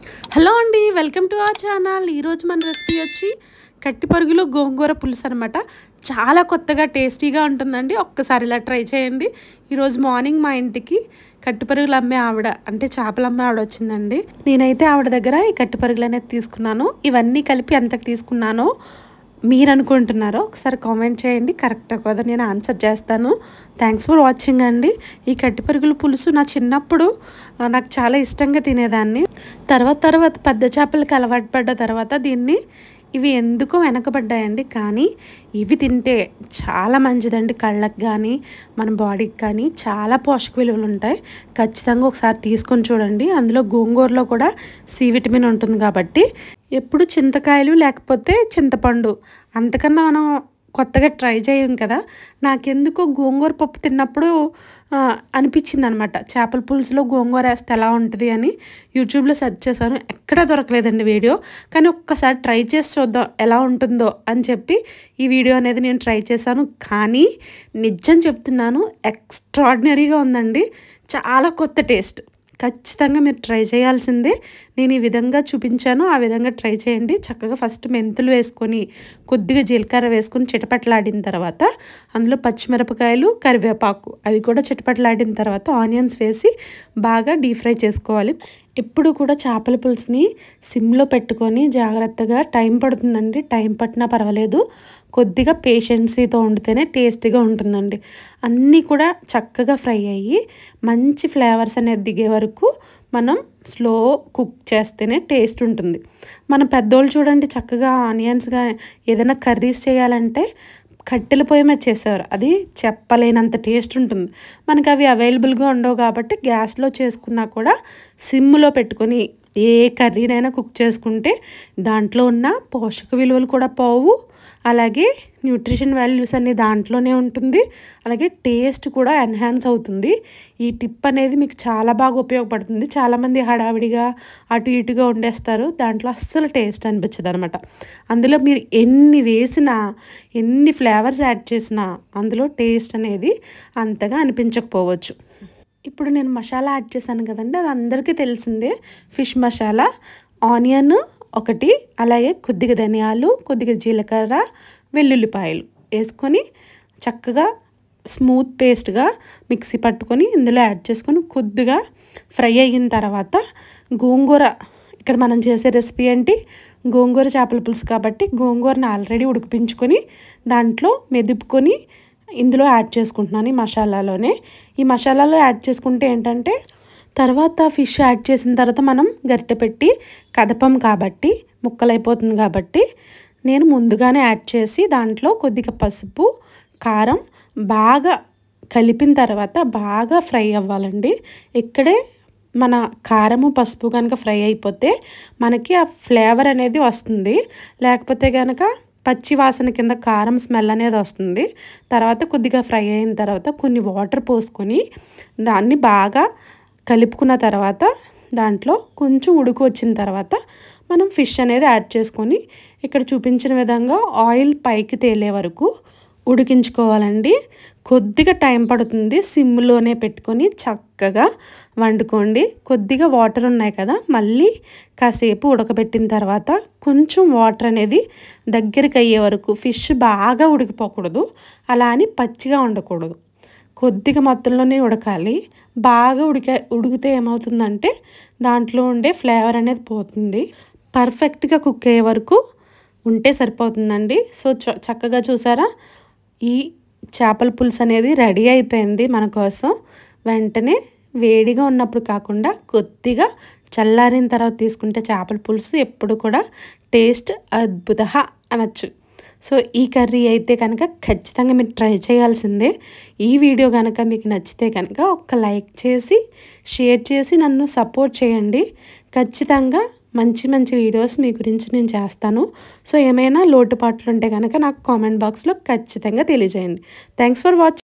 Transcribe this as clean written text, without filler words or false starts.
Hello అండి, welcome to our channel. ఈరోజు మన రెసిపీ వచ్చి కట్టి పరుగులు గోంగూర పులుసు అనమాట. చాలా కొత్తగా టేస్టీగా ఉంటుందండి. ఒక్కసారి ఇలా ట్రై చేయండి. ఈరోజు మార్నింగ్ మా ఇంటికి కట్టి పరుగులు అమ్మే ఆవిడ, అంటే చేపలు అమ్మే ఆవిడ వచ్చిందండి. నేనైతే ఆవిడ దగ్గర ఈ కట్టి పరుగులు అనేది తీసుకున్నాను. ఇవన్నీ కలిపి ఎంతకు తీసుకున్నానో మీరు అనుకుంటున్నారో ఒకసారి కామెంట్ చేయండి. కరెక్ట్ కదా, నేను ఆన్సర్ చేస్తాను. థ్యాంక్స్ ఫర్ వాచింగ్ అండి. ఈ కట్టి పరుగుల పులుసు నా చిన్నప్పుడు నాకు చాలా ఇష్టంగా తినేదాన్ని. తర్వాత పెద్ద చేపలకి అలవాటు పడ్డ తర్వాత దీన్ని ఇవి ఎందుకో వెనకబడ్డాయండి. కానీ ఇవి తింటే చాలా మంచిదండి. కళ్ళకి కానీ మన బాడీకి కానీ చాలా పోషక విలువలు ఉంటాయి. ఖచ్చితంగా ఒకసారి తీసుకొని చూడండి. అందులో గోంగూరలో కూడా సి విటమిన్ ఉంటుంది కాబట్టి ఎప్పుడు చింతకాయలు లేకపోతే చింతపండు అంతకన్నా మనం కొత్తగా ట్రై చేయం కదా. నాకెందుకో గోంగూర పప్పు తిన్నప్పుడు అనిపించింది అనమాట, చేపల పులుసులో గోంగూర వేస్తే ఎలా ఉంటుంది అని యూట్యూబ్లో సెర్చ్ చేశాను. ఎక్కడా దొరకలేదండి వీడియో. కానీ ఒక్కసారి ట్రై చేసి చూద్దాం ఎలా ఉంటుందో అని చెప్పి ఈ వీడియో అనేది నేను ట్రై చేశాను. కానీ నిజం చెప్తున్నాను, ఎక్స్ట్రాడినరీగా ఉందండి. చాలా కొత్త టేస్ట్. ఖచ్చితంగా మీరు ట్రై చేయాల్సిందే. నేను ఈ విధంగా చూపించాను, ఆ విధంగా ట్రై చేయండి. చక్కగా ఫస్ట్ మెంతులు వేసుకొని కొద్దిగా జీలకర్ర వేసుకొని చిటపట్లాడిన తర్వాత అందులో పచ్చిమిరపకాయలు, కరివేపాకు అవి కూడా చిటపట్లాడిన తర్వాత ఆనియన్స్ వేసి బాగా డీప్ ఫ్రై చేసుకోవాలి. ఎప్పుడు కూడా చేపల పులుసుని సిమ్లో పెట్టుకొని జాగ్రత్తగా, టైం పడుతుందండి, టైం పట్టినా పర్వాలేదు, కొద్దిగా పేషెన్సీతో వండితేనే టేస్టీగా ఉంటుందండి. అన్నీ కూడా చక్కగా ఫ్రై అయ్యి మంచి ఫ్లేవర్స్ అనేది దిగే వరకు మనం స్లో కుక్ చేస్తేనే టేస్ట్ ఉంటుంది. మన పెద్దోళ్ళు చూడండి, చక్కగా ఆనియన్స్గా ఏదైనా కర్రీస్ చేయాలంటే కట్టెల పొయ్యి మీద చేసేవారు. అది చెప్పలేనంత టేస్ట్ ఉంటుంది. మనకు అవి అవైలబుల్గా ఉండవు కాబట్టి గ్యాస్లో చేసుకున్నా కూడా సిమ్లో పెట్టుకొని ఏ కర్రీనైనా కుక్ చేసుకుంటే దాంట్లో ఉన్న పోషక విలువలు కూడా పోవు, అలాగే న్యూట్రిషన్ వాల్యూస్ అన్ని దాంట్లోనే ఉంటుంది, అలాగే టేస్ట్ కూడా ఎన్హాన్స్ అవుతుంది. ఈ టిప్ అనేది మీకు చాలా బాగా ఉపయోగపడుతుంది. చాలామంది హడావిడిగా అటు ఇటుగా వండేస్తారు, దాంట్లో అస్సలు టేస్ట్ అనిపించదు అనమాట. అందులో మీరు ఎన్ని వేసినా, ఎన్ని ఫ్లేవర్స్ యాడ్ చేసినా అందులో టేస్ట్ అనేది అంతగా అనిపించకపోవచ్చు. ఇప్పుడు నేను మసాలా యాడ్ చేశాను కదండి, అది అందరికీ తెలిసిందే. ఫిష్ మసాలా, ఆనియన్ ఒకటి, అలాగే కొద్దిగా ధనియాలు, కొద్దిగా జీలకర్ర, వెల్లుల్లిపాయలు వేసుకొని చక్కగా స్మూత్ పేస్ట్గా మిక్సీ పట్టుకొని ఇందులో యాడ్ చేసుకొని కొద్దిగా ఫ్రై అయిన తర్వాత గోంగూర, ఇక్కడ మనం చేసే రెసిపీ ఏంటి, గోంగూర చేపల పులుసు కాబట్టి గోంగూరను ఆల్రెడీ ఉడికిపించుకొని దాంట్లో మెదుపుకొని ఇందులో యాడ్ చేసుకుంటున్నాను. ఈ మసాలాలోనే, ఈ మసాలాలో యాడ్ చేసుకుంటే ఏంటంటే తర్వాత ఫిష్ యాడ్ చేసిన తర్వాత మనం గరిటె పెట్టి కదపం కాబట్టి ముక్కలైపోతుంది కాబట్టి నేను ముందుగానే యాడ్ చేసి దాంట్లో కొద్దిగా పసుపు, కారం బాగా కలిపిన తర్వాత బాగా ఫ్రై అవ్వాలండి. ఇక్కడే మన కారము, పసుపు కనుక ఫ్రై అయిపోతే మనకి ఆ ఫ్లేవర్ అనేది వస్తుంది. లేకపోతే కనుక పచ్చి వాసన కింద కారం స్మెల్ అనేది వస్తుంది. తర్వాత కొద్దిగా ఫ్రై అయిన తర్వాత కొన్ని వాటర్ పోసుకొని దాన్ని బాగా కలుపుకున్న తర్వాత దాంట్లో కొంచెం ఉడుకు వచ్చిన తర్వాత మనం ఫిష్ అనేది యాడ్ చేసుకొని ఇక్కడ చూపించిన విధంగా ఆయిల్ పైకి తేలే వరకు ఉడికించుకోవాలండి. కొద్దిగా టైం పడుతుంది, సిమ్లోనే పెట్టుకొని చక్కగా వండుకోండి. కొద్దిగా వాటర్ ఉన్నాయి కదా, మళ్ళీ కాసేపు ఉడకబెట్టిన తర్వాత కొంచెం వాటర్ అనేది దగ్గరికి అయ్యే వరకు, ఫిష్ బాగా ఉడికిపోకూడదు, అలా అని పచ్చిగా ఉండకూడదు, కొద్దిగా మొత్తంలోనే ఉడకాలి. బాగా ఉడికితే ఏమవుతుందంటే దాంట్లో ఉండే ఫ్లేవర్ అనేది పోతుంది. పర్ఫెక్ట్గా కుక్ అయ్యే వరకు ఉంటే సరిపోతుందండి. సో చక్కగా చూసారా, ఈ చేపల పులుసు అనేది రెడీ అయిపోయింది మన కోసం. వెంటనే వేడిగా ఉన్నప్పుడు కాకుండా కొద్దిగా చల్లారిన తర్వాత తీసుకుంటే చేపల పులుసు ఎప్పుడు కూడా టేస్ట్ అద్భుత అనొచ్చు. సో ఈ కర్రీ అయితే కనుక ఖచ్చితంగా మీరు ట్రై చేయాల్సిందే. ఈ వీడియో కనుక మీకు నచ్చితే కనుక ఒక లైక్ చేసి, షేర్ చేసి నన్ను సపోర్ట్ చేయండి. ఖచ్చితంగా మంచి మంచి వీడియోస్ మీ గురించి నేను చేస్తాను. సో ఏమైనా లోటుపాట్లు ఉంటే కనుక నాకు కామెంట్ బాక్స్లో ఖచ్చితంగా తెలియజేయండి. Thanks for watching.